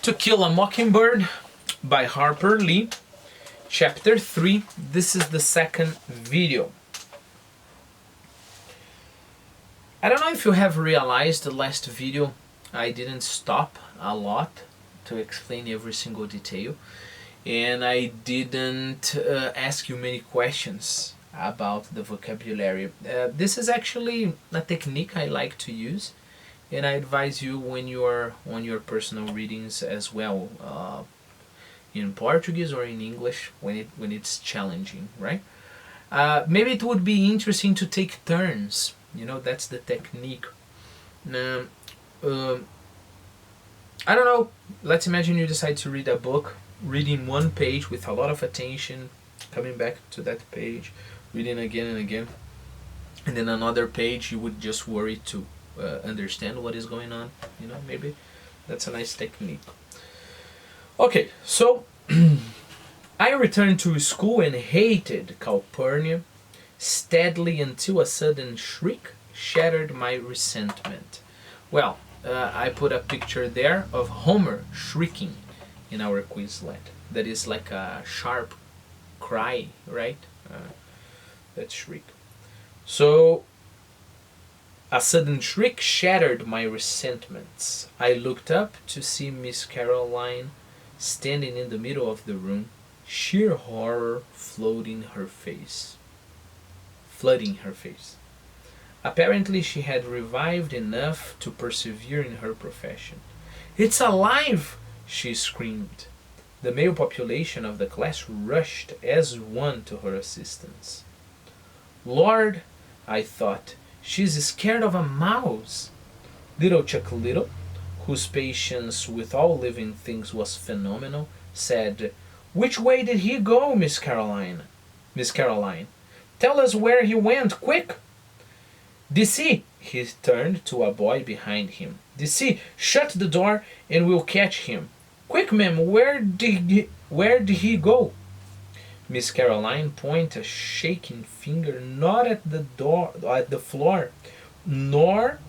To Kill a Mockingbird by Harper Lee, Chapter 3. This is the second video. I don't know if you have realized the last video I didn't stop a lot to explain every single detail, and I didn't ask you many questions about the vocabulary. This is actually a technique I like to use, and I advise you when you are on your personal readings as well, in Portuguese or in English when it's challenging, right? Maybe it would be interesting to take turns. You know, that's the technique. I don't know. Let's imagine you decide to read a book, reading one page with a lot of attention, coming back to that page, reading again and again, and then another page you would just worry to understand what is going on. You know, maybe that's a nice technique. Okay, so I returned to school and hated Calpurnia steadily until a sudden shriek shattered my resentment. Well, I put a picture there of Homer shrieking in our Quizlet. That is like a sharp cry, right? That shriek. So, a sudden shriek shattered my resentments. I looked up to see Miss Caroline standing in the middle of the room, sheer horror flooding her face. Apparently she had revived enough to persevere in her profession. "It's alive!" she screamed. The male population of the class rushed as one to her assistance. Lord, I thought, she's scared of a mouse. Little Chuck Little, whose patience with all living things was phenomenal, said, "Which way did he go, Miss Caroline? Miss Caroline, tell us where he went, quick!" "DC," he turned to a boy behind him. "DC, shut the door and we'll catch him. Quick, ma'am, where did he go?" Miss Caroline pointed a shaking finger not at the door, at the floor, nor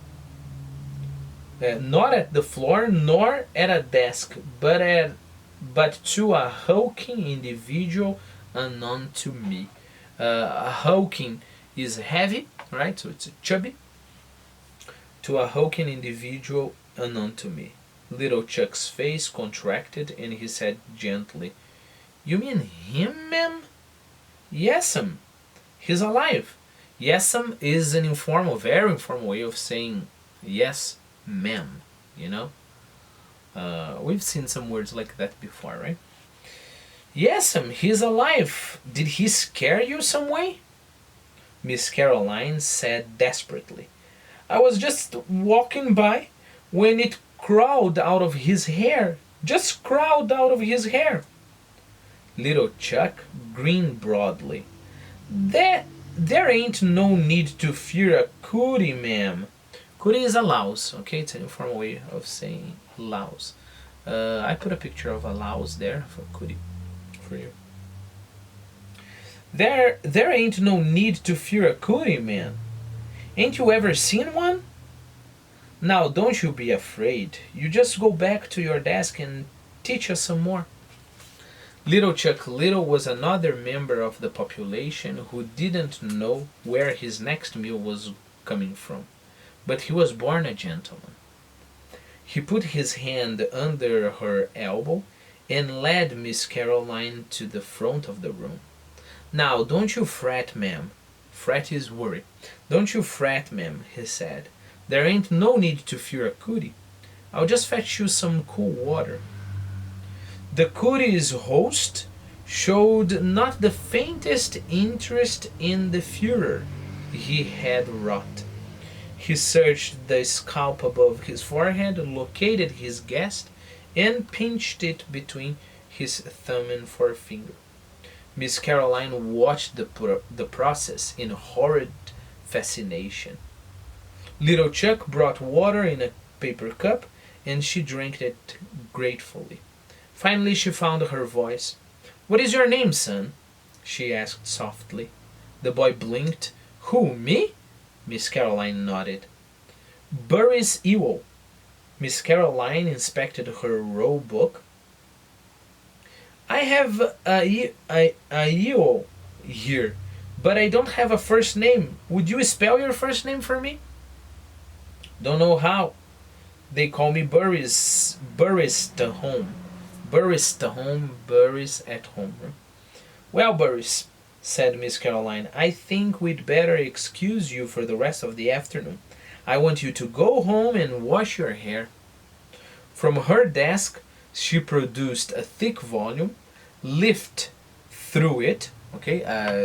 nor at a desk, but to a hulking individual unknown to me. A hulking is heavy, right? So it's a chubby. To a hulking individual unknown to me. Little Chuck's face contracted and he said gently, "You mean him, ma'am?" "Yes'm. He's alive." Yes'm is an informal, very informal way of saying yes, ma'am, you know? We've seen some words like that before, right? "Yes'm, he's alive. Did he scare you some way?" Miss Caroline said desperately, "I was just walking by when it crawled out of his hair. Just crawled out of his hair." Little Chuck grinned broadly. There ain't no need to fear a cootie, ma'am." Cootie is a louse, okay? It's an informal way of saying louse. I put a picture of a louse there for cootie for you. There ain't no need to fear a cootie, man. Ain't you ever seen one? Now don't you be afraid. You just go back to your desk and teach us some more. Little Chuck Little was another member of the population who didn't know where his next meal was coming from, but he was born a gentleman. He put his hand under her elbow and led Miss Caroline to the front of the room. "Now, don't you fret, ma'am." Fret is worry. "Don't you fret, ma'am," he said. "There ain't no need to fear a cootie. I'll just fetch you some cool water." The cootie's host showed not the faintest interest in the furor he had wrought. He searched the scalp above his forehead, located his guest, and pinched it between his thumb and forefinger. Miss Caroline watched the process in horrid fascination. Little Chuck brought water in a paper cup, and she drank it gratefully. Finally she found her voice. "What is your name, son?" she asked softly. The boy blinked. "Who, me?" Miss Caroline nodded. "Burris Ewell." Miss Caroline inspected her roll book. I have a Eo here, but I don't have a first name. Would you spell your first name for me? Don't know how. They call me Burris. Burris at home. Burris at home. Burris at home. Well, Burris, said Miss Caroline, I think we'd better excuse you for the rest of the afternoon. I want you to go home and wash your hair. From her desk, she produced a thick volume, lifted through it.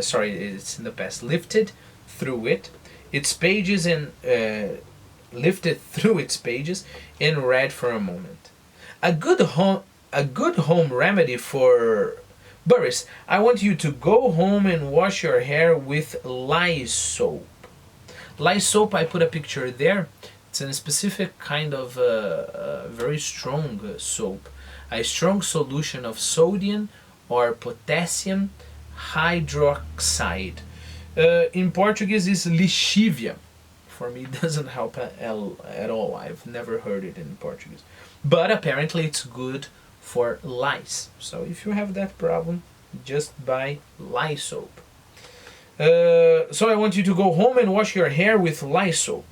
Sorry, it's in the past. Lifted through it, its pages and lifted through its pages and read for a moment. A good home remedy for Burris. I want you to go home and wash your hair with lye soap. Lye soap, I put a picture there. It's a specific kind of very strong soap. A strong solution of sodium or potassium hydroxide. In Portuguese is lixívia. For me, it doesn't help at all. I've never heard it in Portuguese. But apparently it's good for lice. So if you have that problem, just buy lye soap. So I want you to go home and wash your hair with lye soap.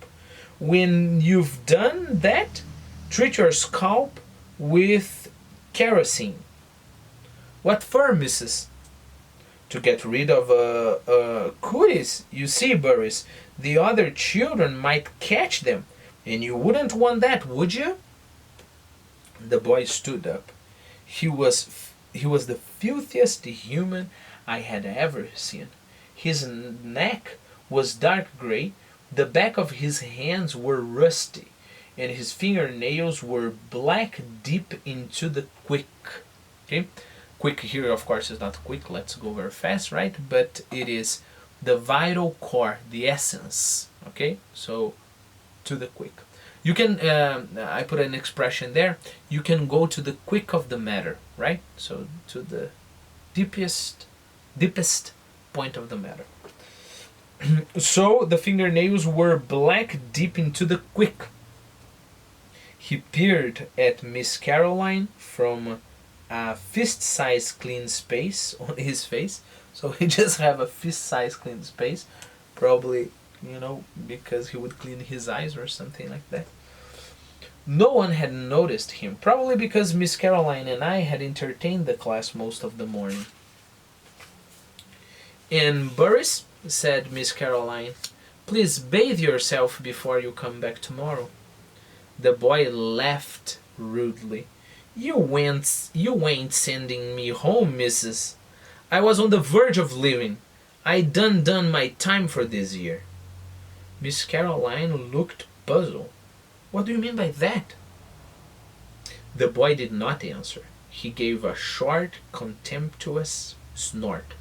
When you've done that, treat your scalp with kerosene. What for, missus? To get rid of cooties. You see, Burris, the other children might catch them, and you wouldn't want that, would you? The boy stood up. He was the filthiest human I had ever seen. His neck was dark gray, the back of his hands were rusty, and his fingernails were black deep into the quick. Okay? Quick here, of course, is not quick. Let's go very fast, right? But it is the vital core, the essence. Okay? So, to the quick. You can, I put an expression there, you can go to the quick of the matter, right? So, to the deepest point of the matter. So, the fingernails were black deep into the quick. He peered at Miss Caroline from a fist-sized clean space on his face. So he just have a fist-sized clean space. Probably, because he would clean his eyes or something like that. No one had noticed him. Probably because Miss Caroline and I had entertained the class most of the morning. And Burris, said Miss Caroline, please bathe yourself before you come back tomorrow. The boy laughed rudely. You ain't sending me home, missus. I was on the verge of leaving. I done my time for this year. Miss Caroline looked puzzled. What do you mean by that? The boy did not answer. He gave a short, contemptuous snort.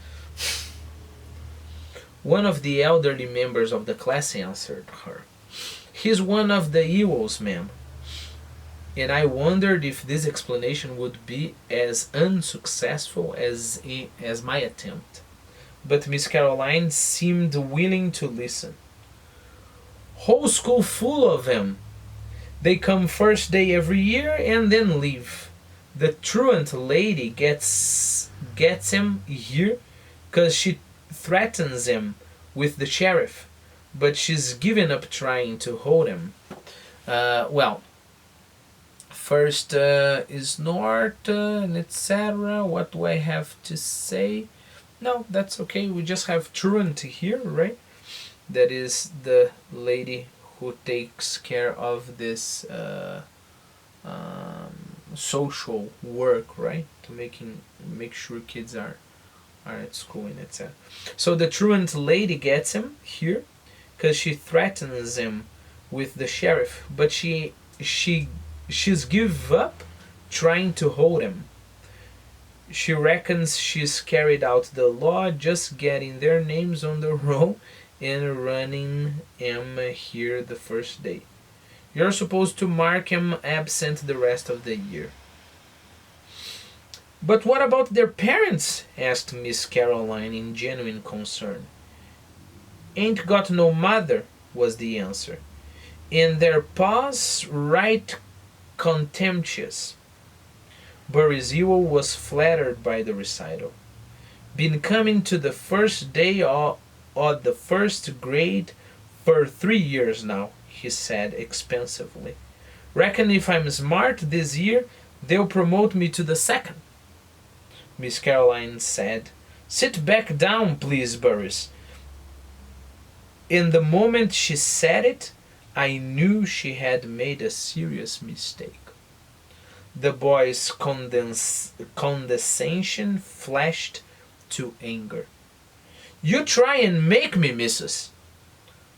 One of the elderly members of the class answered her. He's one of the Ewells, ma'am. And I wondered if this explanation would be as unsuccessful as my attempt. But Miss Caroline seemed willing to listen. Whole school full of them. They come first day every year and then leave. The truant lady gets him here 'cause she threatens him with the sheriff, but she's given up trying to hold him. First is north and etc. What do I have to say? No, that's okay. We just have truant here, right? That is the lady who takes care of this social work, right? To make sure kids are at school and etc. So the truant lady gets him here because she threatens him with the sheriff, but she's give up trying to hold him. She reckons she's carried out the law just getting their names on the roll and running him here the first day. You're supposed to mark him absent the rest of the year. But what about their parents? Asked Miss Caroline in genuine concern. Ain't got no mother, was the answer. And their pa's right contemptuous. Burris Ewell was flattered by the recital. Been coming to the first day of the first grade for 3 years now, he said expansively. Reckon if I'm smart this year, they'll promote me to the second. Miss Caroline said, Sit back down, please, Burris. In the moment she said it, I knew she had made a serious mistake. The boy's condescension flashed to anger. You try and make me, missus.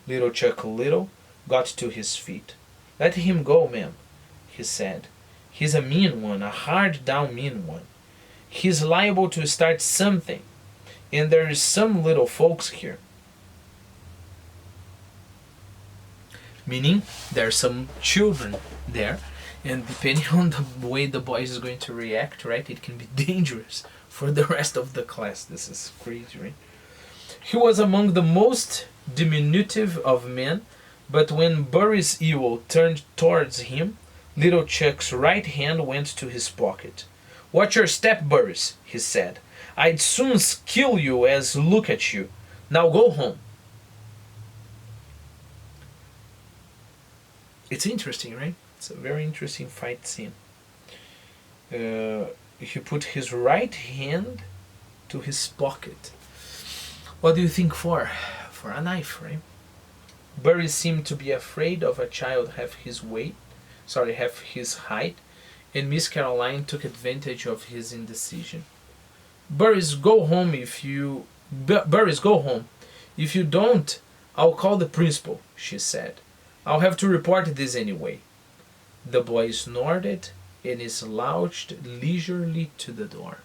Little Chuck Little got to his feet. Let him go, ma'am, he said. He's a mean one, a hard-down mean one. He's liable to start something, and there's some little folks here. Meaning, there are some children there, and depending on the way the boy is going to react, right, it can be dangerous for the rest of the class. This is crazy, right? He was among the most diminutive of men, but when Burris Ewell turned towards him, little Chuck's right hand went to his pocket. Watch your step, Burris, he said. I'd soon kill you as look at you. Now go home. It's interesting, right? It's a very interesting fight scene. He put his right hand to his pocket. What do you think for? For a knife, right? Burris seemed to be afraid of a child half his height, and Miss Caroline took advantage of his indecision. Burris, go home. If you don't, I'll call the principal, she said. I'll have to report this anyway. The boy snorted and slouched leisurely to the door.